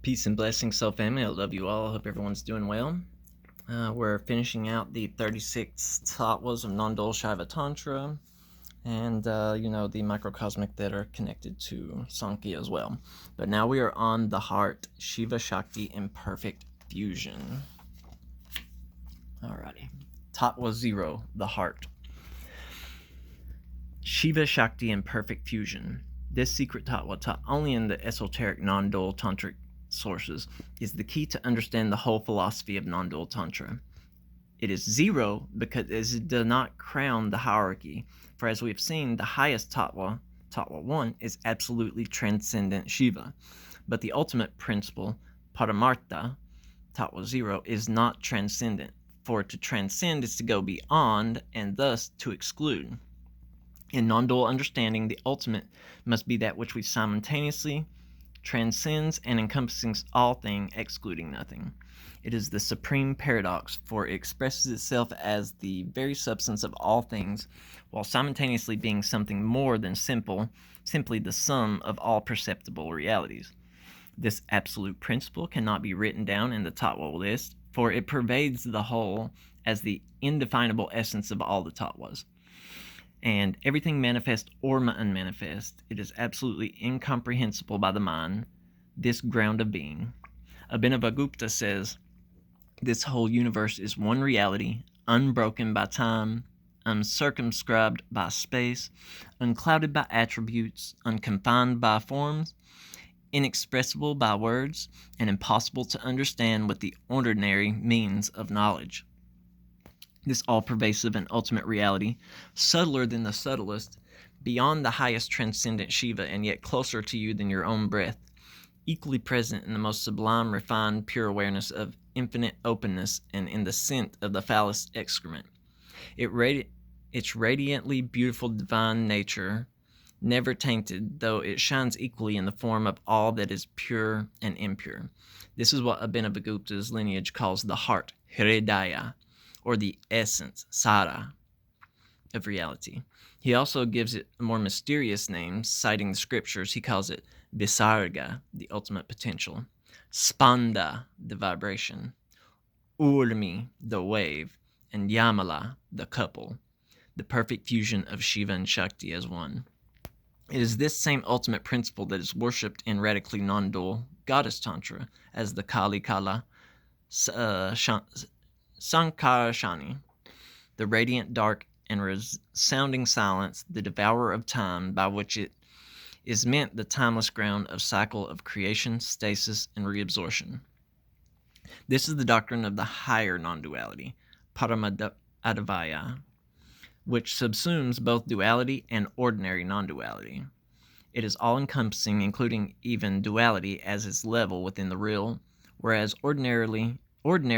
Peace and blessings, soul family. I love you all. I hope everyone's doing well. We're finishing out the 36 Tattwas of non-dual Shiva Tantra and, the microcosmic that are connected to Sankhya as well. But now we are on the heart, Shiva, Shakti, in perfect fusion. Alrighty. Tattwa 0, the heart. Shiva, Shakti, in perfect fusion. This secret Tattwa, taught only in the esoteric non-dual tantric sources, is the key to understand the whole philosophy of non-dual tantra. It is 0 because it does not crown the hierarchy, for as we have seen, the highest Tattwa, Tattwa 1, is absolutely transcendent Shiva, but the ultimate principle, Paramartha, Tattwa 0, is not transcendent, for to transcend is to go beyond and thus to exclude. In non-dual understanding, the ultimate must be that which we simultaneously transcends and encompasses all things, excluding nothing. It is the supreme paradox, for it expresses itself as the very substance of all things, while simultaneously being something more than simply the sum of all perceptible realities. This absolute principle cannot be written down in the Tattwa list, for it pervades the whole as the indefinable essence of all the Tattwas. And everything manifest or unmanifest, it is absolutely incomprehensible by the mind, this ground of being. Abhinavagupta says, this whole universe is one reality, unbroken by time, uncircumscribed by space, unclouded by attributes, unconfined by forms, inexpressible by words, and impossible to understand with the ordinary means of knowledge. This all-pervasive and ultimate reality, subtler than the subtlest, beyond the highest transcendent Shiva, and yet closer to you than your own breath, equally present in the most sublime, refined, pure awareness of infinite openness and in the scent of the foulest excrement. Its radiantly beautiful divine nature, never tainted, though it shines equally in the form of all that is pure and impure. This is what Abhinavagupta's lineage calls the heart, Hrdaya, or the essence, Sara, of reality. He also gives it a more mysterious name, citing the scriptures. He calls it Visarga, the ultimate potential, Spanda, the vibration, Urmi, the wave, and Yamala, the couple, the perfect fusion of Shiva and Shakti as one. It is this same ultimate principle that is worshipped in radically non-dual goddess tantra as the Kali Kala Sankarashani, the radiant dark and resounding silence, the devourer of time, by which it is meant the timeless ground of cycle of creation, stasis, and reabsorption. This is the doctrine of the higher non-duality, Paramadavaya, which subsumes both duality and ordinary non-duality. It is all-encompassing, including even duality as its level within the real, whereas ordinary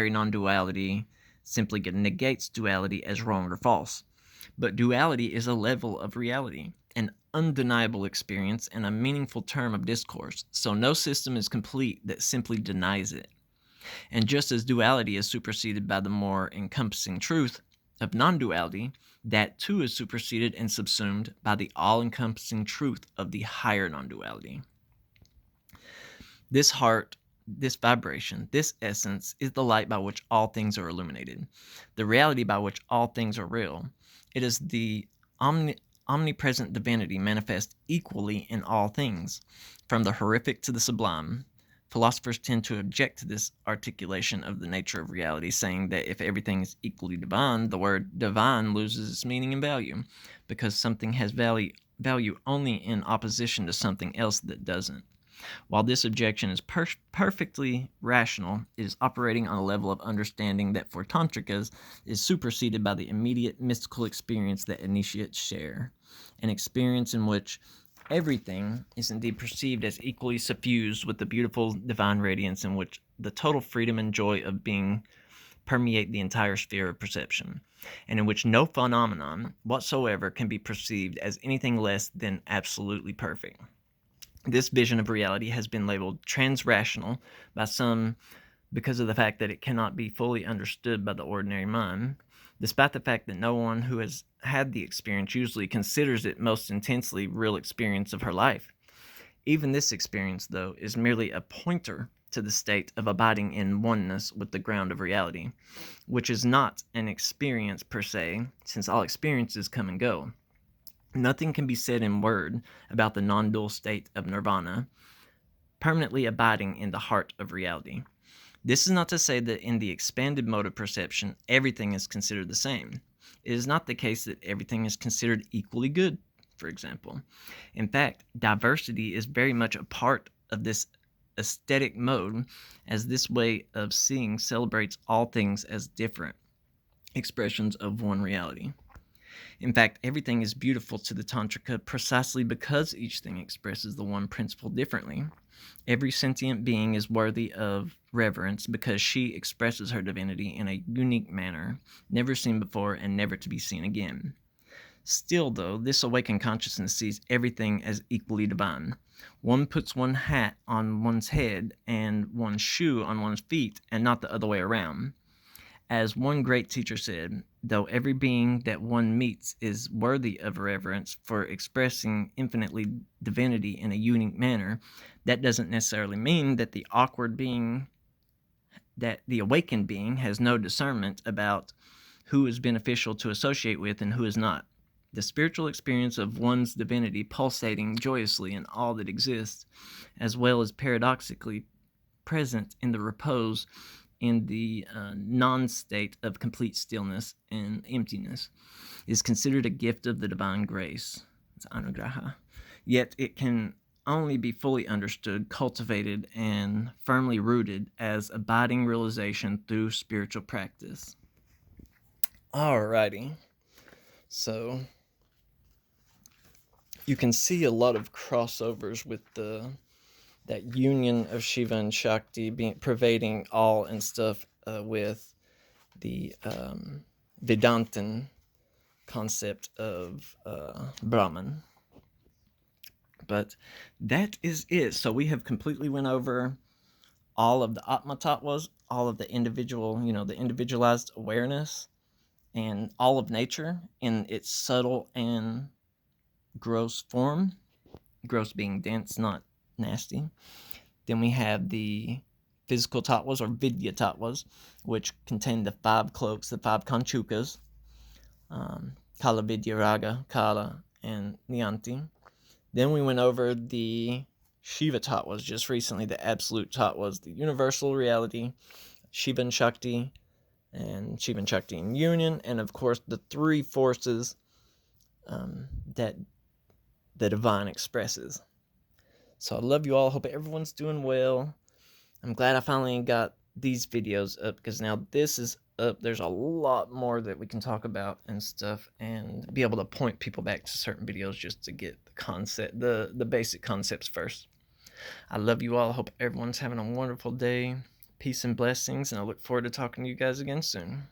non-duality simply negates duality as wrong or false. But duality is a level of reality, an undeniable experience, and a meaningful term of discourse, so no system is complete that simply denies it. And just as duality is superseded by the more encompassing truth of non-duality, that too is superseded and subsumed by the all-encompassing truth of the higher non-duality. This heart, this vibration, this essence is the light by which all things are illuminated, the reality by which all things are real. It is the omnipresent divinity manifest equally in all things, from the horrific to the sublime. Philosophers tend to object to this articulation of the nature of reality, saying that if everything is equally divine, the word divine loses its meaning and value, because something has value only in opposition to something else that doesn't. While this objection is perfectly rational, it is operating on a level of understanding that for tantrikas is superseded by the immediate mystical experience that initiates share, an experience in which everything is indeed perceived as equally suffused with the beautiful divine radiance in which the total freedom and joy of being permeate the entire sphere of perception, and in which no phenomenon whatsoever can be perceived as anything less than absolutely perfect. This vision of reality has been labeled transrational by some because of the fact that it cannot be fully understood by the ordinary mind, despite the fact that no one who has had the experience usually considers it most intensely real experience of her life. Even this experience, though, is merely a pointer to the state of abiding in oneness with the ground of reality, which is not an experience per se, since all experiences come and go. Nothing can be said in word about the non-dual state of nirvana, permanently abiding in the heart of reality. This is not to say that in the expanded mode of perception, everything is considered the same. It is not the case that everything is considered equally good, for example. In fact, diversity is very much a part of this aesthetic mode, as this way of seeing celebrates all things as different expressions of one reality. In fact, everything is beautiful to the Tantrika precisely because each thing expresses the one principle differently. Every sentient being is worthy of reverence because she expresses her divinity in a unique manner, never seen before and never to be seen again. Still, though, this awakened consciousness sees everything as equally divine. One puts one hat on one's head and one shoe on one's feet, and not the other way around. As one great teacher said, though every being that one meets is worthy of reverence for expressing infinitely divinity in a unique manner, that doesn't necessarily mean that the awakened being has no discernment about who is beneficial to associate with and who is not. The spiritual experience of one's divinity pulsating joyously in all that exists, as well as paradoxically present in the repose in the non-state of complete stillness and emptiness, is considered a gift of the divine grace. It's anugraha. Yet it can only be fully understood, cultivated, and firmly rooted as abiding realization through spiritual practice. Alrighty. So you can see a lot of crossovers with that union of Shiva and Shakti being pervading all and stuff with the Vedantan concept of Brahman. But that is it. So we have completely went over all of the Atma Tattwas, all of the individual, the individualized awareness, and all of nature in its subtle and gross form. Gross being dense, not nasty. Then we have the physical Tattwas or Vidya Tattwas, which contain the 5 cloaks, the 5 Kanchukas, Kala, Vidya, Raga, Kala, and Nyanti. Then we went over the Shiva Tattwas just recently, the absolute Tattwas, the universal reality, Shiva and Shakti in union, and of course the 3 forces that the divine expresses. So I love you all. Hope everyone's doing well. I'm glad I finally got these videos up because now this is up. There's a lot more that we can talk about and stuff, and be able to point people back to certain videos just to get the concept, the basic concepts first. I love you all. Hope everyone's having a wonderful day. Peace and blessings, and I look forward to talking to you guys again soon.